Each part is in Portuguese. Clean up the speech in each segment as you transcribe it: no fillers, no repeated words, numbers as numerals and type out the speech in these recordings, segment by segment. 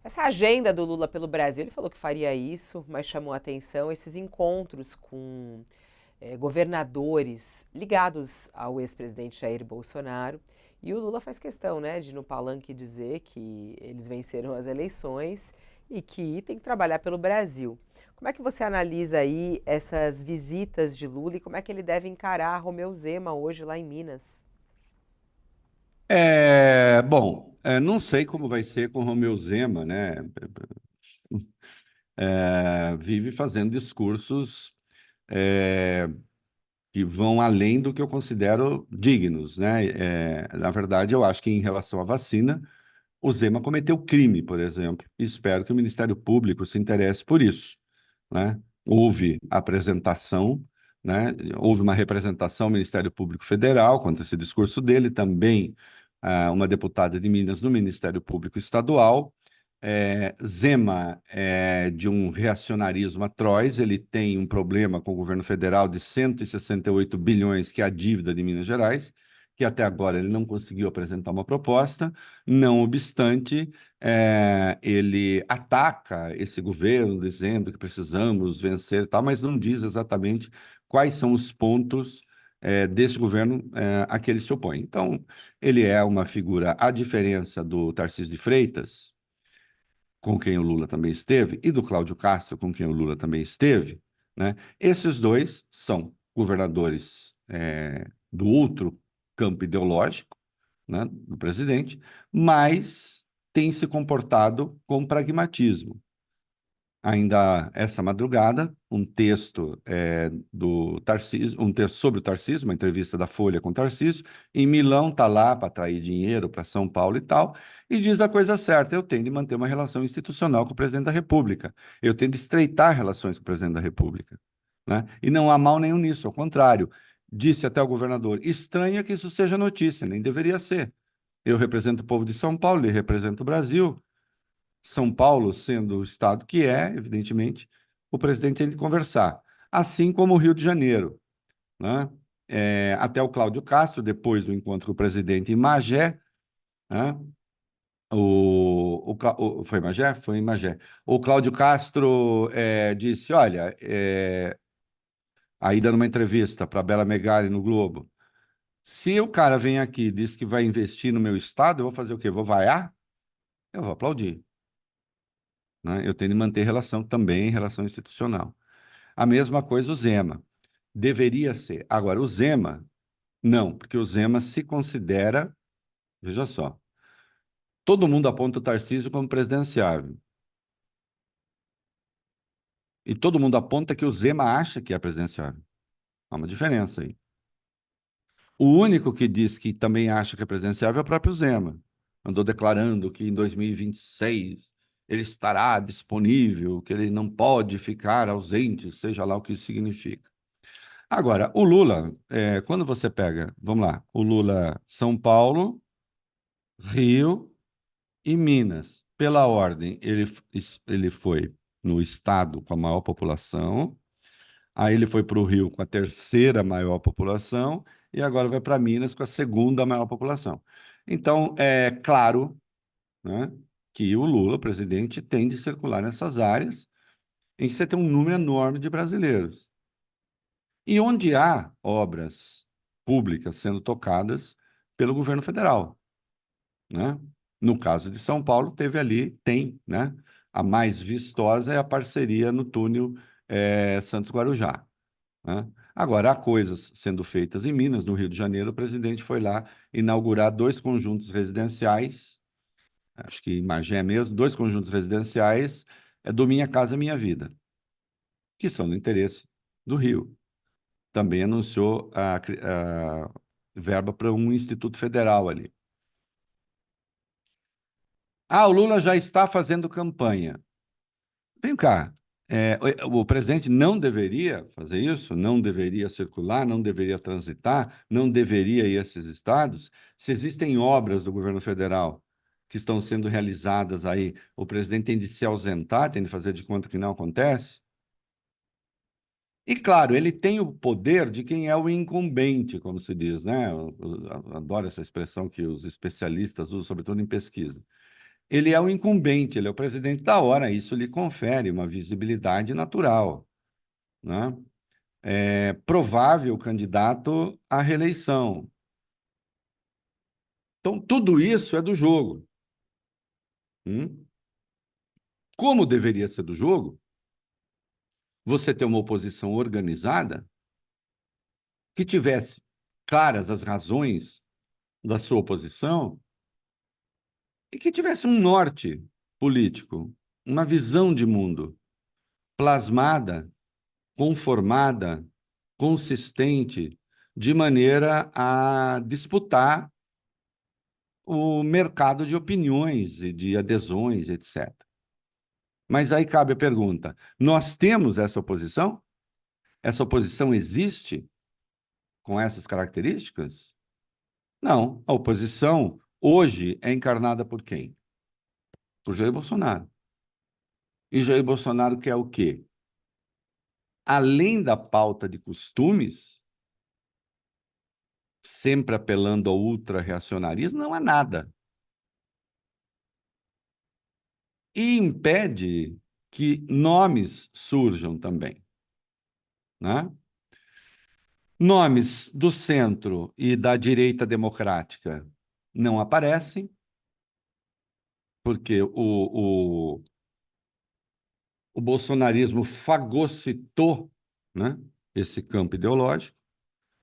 Essa agenda do Lula pelo Brasil, ele falou que faria isso, mas chamou a atenção esses encontros com governadores ligados ao ex-presidente Jair Bolsonaro. E o Lula faz questão, né, de no palanque dizer que eles venceram as eleições e que tem que trabalhar pelo Brasil. Como é que você analisa aí essas visitas de Lula e como é que ele deve encarar Romeu Zema hoje lá em Minas? Bom, não sei como vai ser com Romeu Zema, né? Vive fazendo discursos é, que vão além do que eu considero dignos, né? Na verdade, eu acho que em relação à vacina, o Zema cometeu crime, por exemplo, e espero que o Ministério Público se interesse por isso, né? Houve apresentação, né? Houve uma representação ao Ministério Público Federal contra esse discurso dele, também uma deputada de Minas no Ministério Público Estadual. Zema é de um reacionarismo atroz, ele tem um problema com o governo federal de 168 bilhões, que é a dívida de Minas Gerais, que até agora ele não conseguiu apresentar uma proposta. Não obstante, ele ataca esse governo, dizendo que precisamos vencer e tal, mas não diz exatamente quais são os pontos desse governo a que ele se opõe. Então, ele é uma figura, à diferença do Tarcísio de Freitas, com quem o Lula também esteve, e do Cláudio Castro, com quem o Lula também esteve, né? Esses dois são governadores do outro campo ideológico, né, do presidente, mas tem se comportado com pragmatismo. Ainda essa madrugada, um texto do Tarcísio, um texto sobre o Tarcísio, uma entrevista da Folha com o Tarcísio, em Milão está lá para atrair dinheiro para São Paulo e tal, e diz a coisa certa: eu tenho de manter uma relação institucional com o presidente da República, eu tenho de estreitar relações com o presidente da República, né? E não há mal nenhum nisso, ao contrário, disse até o governador: estranha que isso seja notícia, nem deveria ser. Eu represento o povo de São Paulo, ele representa o Brasil. São Paulo, sendo o estado que é, evidentemente, o presidente tem de conversar. Assim como o Rio de Janeiro, né? Até o Cláudio Castro, depois do encontro com o presidente em Magé, né? Foi em Magé? Foi em Magé. O Cláudio Castro disse: olha, aí dando uma entrevista para a Bela Megali no Globo, se o cara vem aqui e diz que vai investir no meu estado, eu vou fazer o quê? Vou vaiar? Eu vou aplaudir, né? Eu tenho de manter relação também, relação institucional. A mesma coisa o Zema. Deveria ser. Agora, o Zema, não, porque o Zema se considera, veja só, todo mundo aponta o Tarcísio como presidenciável. E todo mundo aponta que o Zema acha que é presidenciável. Há uma diferença aí. O único que diz que também acha que é presidenciável é o próprio Zema. Andou declarando que em 2026 ele estará disponível, que ele não pode ficar ausente, seja lá o que isso significa. Agora, o Lula, quando você pega, vamos lá, o Lula São Paulo, Rio e Minas, pela ordem, ele foi no estado com a maior população, aí ele foi para o Rio com a terceira maior população e agora vai para Minas com a segunda maior população. Então, é claro, né, que o Lula, o presidente, tem de circular nessas áreas em que você tem um número enorme de brasileiros. E onde há obras públicas sendo tocadas pelo governo federal, né? No caso de São Paulo, teve ali, tem, né? A mais vistosa é a parceria no túnel Santos Guarujá, né? Agora, há coisas sendo feitas em Minas, no Rio de Janeiro, o presidente foi lá inaugurar dois conjuntos residenciais, acho que em Magé mesmo, dois conjuntos residenciais do Minha Casa Minha Vida, que são do interesse do Rio. Também anunciou a verba para um instituto federal ali. Ah, o Lula já está fazendo campanha. Vem cá, o presidente não deveria fazer isso? Não deveria circular? Não deveria transitar? Não deveria ir a esses estados? Se existem obras do governo federal que estão sendo realizadas aí, o presidente tem de se ausentar, tem de fazer de conta que não acontece? E, claro, ele tem o poder de quem é o incumbente, como se diz, né? Eu adoro essa expressão que os especialistas usam, sobretudo em pesquisa. ele é o incumbente, ele é o presidente da hora, isso lhe confere uma visibilidade natural, né? É provável candidato à reeleição. Então, tudo isso é do jogo. Hum? Como deveria ser do jogo, você ter uma oposição organizada que tivesse claras as razões da sua oposição e que tivesse um norte político, uma visão de mundo plasmada, conformada, consistente, de maneira a disputar o mercado de opiniões e de adesões, etc. Mas aí cabe a pergunta: nós temos essa oposição? Essa oposição existe com essas características? Não. A oposição hoje é encarnada por quem? Por Jair Bolsonaro. E Jair Bolsonaro quer o quê? Além da pauta de costumes, sempre apelando ao ultra-reacionarismo, não há nada. E impede que nomes surjam também, né? Nomes do centro e da direita democrática não aparecem, porque o bolsonarismo fagocitou, né, esse campo ideológico.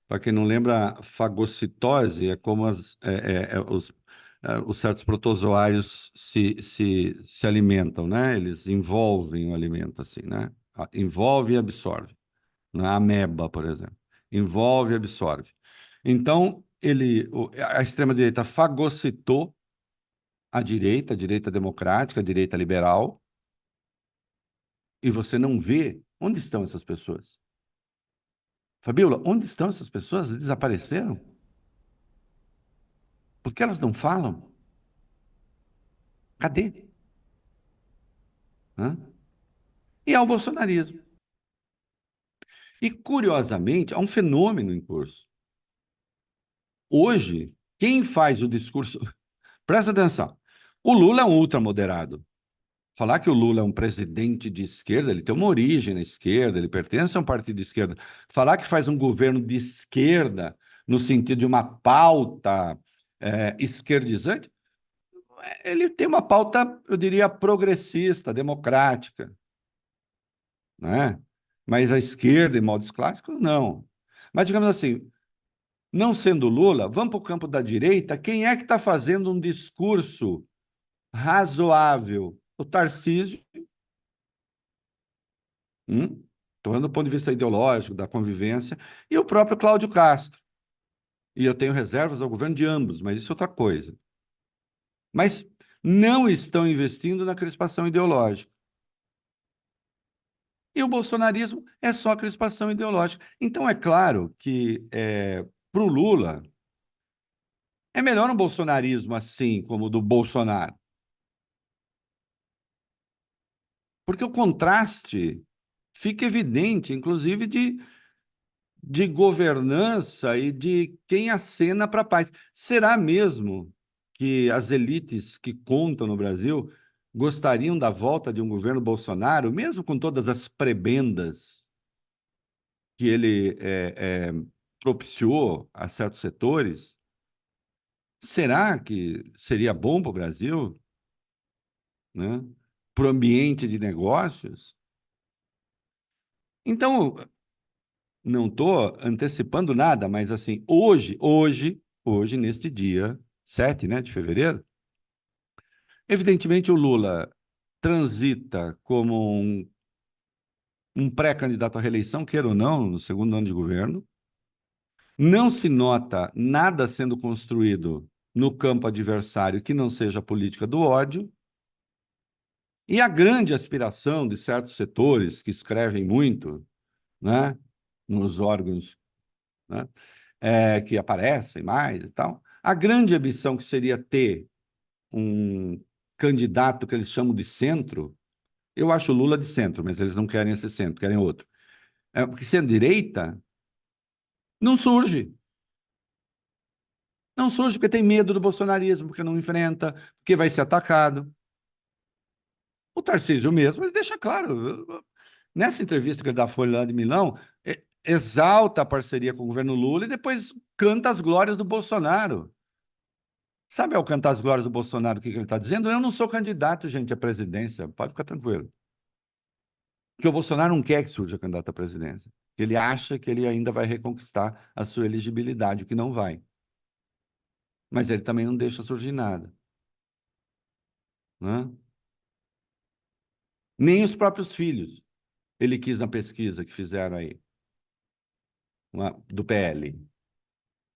Para quem não lembra, fagocitose é como os certos protozoários se alimentam, né? Eles envolvem o alimento, assim, né? Envolve e absorve. Né? A ameba, por exemplo. Envolve e absorve. Então, a extrema-direita fagocitou a direita democrática, a direita liberal, e você não vê onde estão essas pessoas. Fabíola, onde estão essas pessoas? Desapareceram? Por que elas não falam? Cadê? Hã? E há o bolsonarismo. E, curiosamente, há um fenômeno em curso. Hoje, quem faz o discurso. Presta atenção. O Lula é um ultramoderado. Falar que o Lula é um presidente de esquerda, ele tem uma origem na esquerda, ele pertence a um partido de esquerda. Falar que faz um governo de esquerda, no sentido de uma pauta esquerdizante, ele tem uma pauta, eu diria, progressista, democrática, né? Mas a esquerda, em modos clássicos, não. Mas, digamos assim, não sendo Lula, vamos para o campo da direita, quem é que está fazendo um discurso razoável? O Tarcísio. Estou falando do ponto de vista ideológico, da convivência, e o próprio Cláudio Castro. E eu tenho reservas ao governo de ambos, mas isso é outra coisa. Mas não estão investindo na crispação ideológica. E o bolsonarismo é só crispação ideológica. Então, é claro que, para o Lula, é melhor um bolsonarismo assim, como o do Bolsonaro. Porque o contraste fica evidente, inclusive, de governança e de quem acena para a paz. Será mesmo que as elites que contam no Brasil gostariam da volta de um governo Bolsonaro, mesmo com todas as prebendas que ele propiciou a certos setores? Será que seria bom para o Brasil, né? Para o ambiente de negócios? Então, não estou antecipando nada, mas assim, hoje, neste dia 7, né, de fevereiro, evidentemente o Lula transita como um pré-candidato à reeleição, queira ou não, no segundo ano de governo. Não se nota nada sendo construído no campo adversário que não seja a política do ódio. E a grande aspiração de certos setores que escrevem muito, né, nos órgãos, né, que aparecem mais e tal, a grande ambição que seria ter um candidato que eles chamam de centro, eu acho o Lula de centro, mas eles não querem esse centro, querem outro. Porque sendo direita, não surge. Não surge porque tem medo do bolsonarismo, porque não enfrenta, porque vai ser atacado. O Tarcísio mesmo, ele deixa claro, nessa entrevista que ele dá à Folha lá de Milão, exalta a parceria com o governo Lula e depois canta as glórias do Bolsonaro. Sabe ao cantar as glórias do Bolsonaro o que ele está dizendo? Eu não sou candidato, gente, à presidência, pode ficar tranquilo. Porque o Bolsonaro não quer que surja candidato à presidência. Ele acha que ele ainda vai reconquistar a sua elegibilidade, o que não vai. Mas ele também não deixa surgir nada, né? Nem os próprios filhos ele quis na pesquisa que fizeram aí, do PL.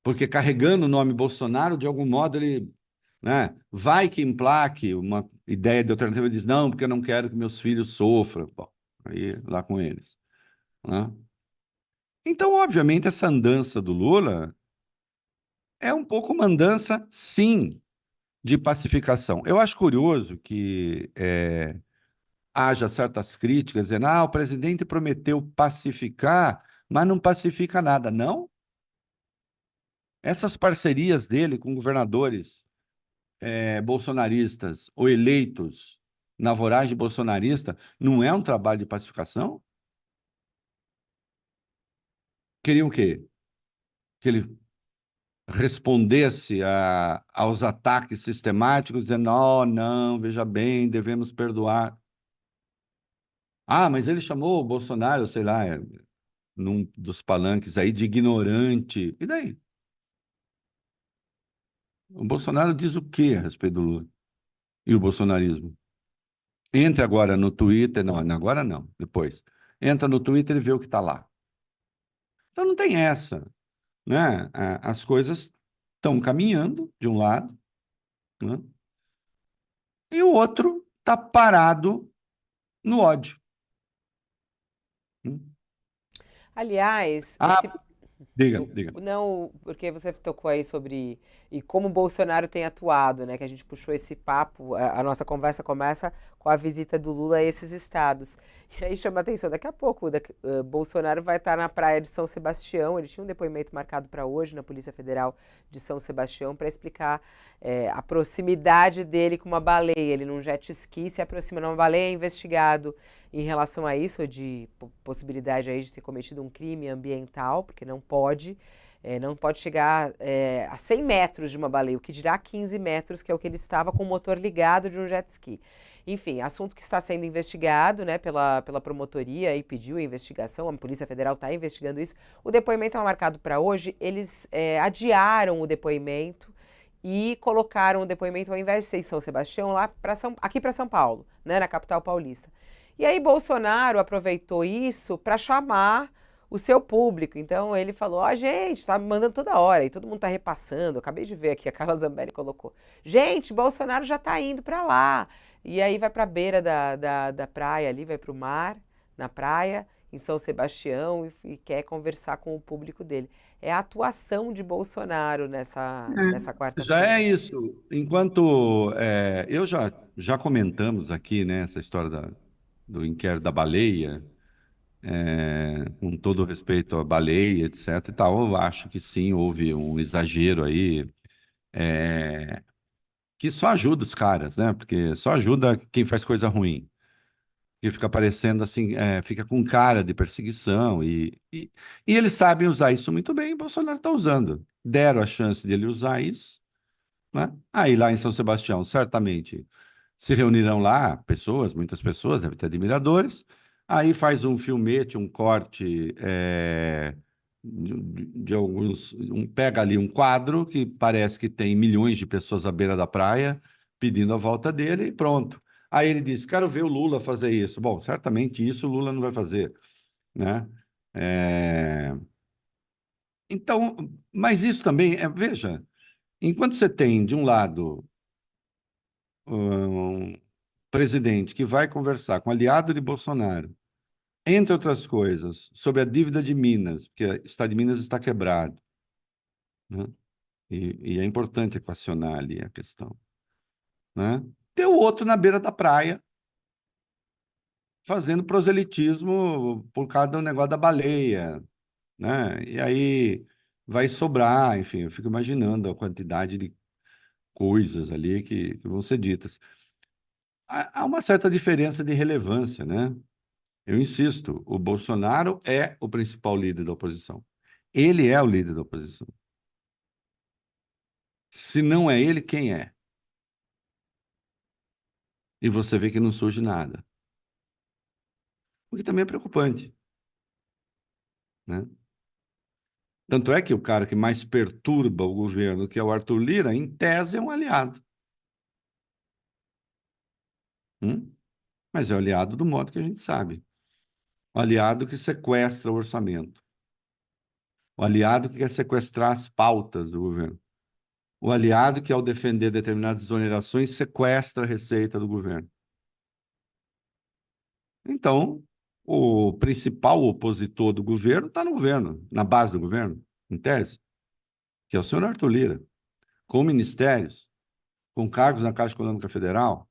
Porque carregando o nome Bolsonaro, de algum modo ele, né, vai que emplaque uma ideia de alternativa e diz, não, porque eu não quero que meus filhos sofram. Bom, aí lá com eles, né? Então, obviamente, essa andança do Lula é um pouco uma andança, sim, de pacificação. Eu acho curioso que haja certas críticas dizendo, o presidente prometeu pacificar, mas não pacifica nada. Não, essas parcerias dele com governadores bolsonaristas ou eleitos na voragem bolsonarista não é um trabalho de pacificação? Queriam o quê? Que ele respondesse aos ataques sistemáticos, dizendo, oh, não, veja bem, devemos perdoar. Ah, mas ele chamou o Bolsonaro, sei lá, num dos palanques aí, de ignorante. E daí? O Bolsonaro diz o quê a respeito do Lula e o bolsonarismo? Entre agora no Twitter, não, agora não, depois. Entra no Twitter e vê o que está lá. Então não tem essa, né? As coisas estão caminhando de um lado, né? E o outro está parado no ódio. Né? Aliás, Ah, diga, diga. não, porque você tocou aí sobre e como o Bolsonaro tem atuado, né? Que a gente puxou esse papo, a nossa conversa começa com a visita do Lula a esses estados. E aí chama a atenção, daqui a pouco Bolsonaro vai estar na praia de São Sebastião, ele tinha um depoimento marcado para hoje na Polícia Federal de São Sebastião para explicar a proximidade dele com uma baleia. Ele num jet ski se aproxima de uma baleia, é investigado em relação a isso, de possibilidade aí de ter cometido um crime ambiental, porque não pode chegar a 100 metros de uma baleia, o que dirá 15 metros, que é o que ele estava com o motor ligado de um jet ski. Enfim, assunto que está sendo investigado, né, pela promotoria e pediu a investigação, a Polícia Federal está investigando isso. O depoimento é marcado para hoje, eles adiaram o depoimento e colocaram o depoimento, ao invés de ser em São Sebastião, aqui para São Paulo, né, na capital paulista. E aí Bolsonaro aproveitou isso para chamar o seu público. Então ele falou: gente, tá me mandando toda hora e todo mundo tá repassando. Eu acabei de ver aqui, a Carla Zambelli colocou: gente, Bolsonaro já tá indo para lá. E aí vai para a beira da praia ali, vai para o mar, na praia, em São Sebastião, e quer conversar com o público dele. É a atuação de Bolsonaro nessa Já é quarta-feira. isso. Enquanto eu já comentamos aqui, né, essa história do inquérito da baleia, com todo respeito à baleia, etc. e tal, eu acho que sim, houve um exagero aí, que só ajuda os caras, né? Porque só ajuda quem faz coisa ruim. Que fica parecendo assim, fica com cara de perseguição e eles sabem usar isso muito bem, e Bolsonaro está usando. Deram a chance de ele usar isso, né? Aí lá em São Sebastião, certamente se reunirão lá pessoas, muitas pessoas, deve ter admiradores. Aí faz um filmete, um corte de alguns, pega ali um quadro que parece que tem milhões de pessoas à beira da praia pedindo a volta dele e pronto. Aí ele diz: quero ver o Lula fazer isso. Bom, certamente isso o Lula não vai fazer, né? É, Então, mas isso também, veja, enquanto você tem, de um lado, um presidente que vai conversar com aliado de Bolsonaro, entre outras coisas, sobre a dívida de Minas, porque o Estado de Minas está quebrado, né? E é importante equacionar ali a questão, né? Tem o outro na beira da praia, fazendo proselitismo por causa do negócio da baleia, né? E aí vai sobrar, enfim, eu fico imaginando a quantidade de coisas ali que vão ser ditas. há uma certa diferença de relevância, né? Eu insisto, o Bolsonaro é o principal líder da oposição. Ele é o líder da oposição. Se não é ele, quem é? E você vê que não surge nada. O que também é preocupante, né? Tanto é que o cara que mais perturba o governo, que é o Arthur Lira, em tese é um aliado. Mas é o aliado do modo que a gente sabe. O aliado que sequestra o orçamento. O aliado que quer sequestrar as pautas do governo. O aliado que, ao defender determinadas exonerações, sequestra a receita do governo. Então, o principal opositor do governo está no governo, na base do governo, em tese, que é o senhor Arthur Lira, com ministérios, com cargos na Caixa Econômica Federal,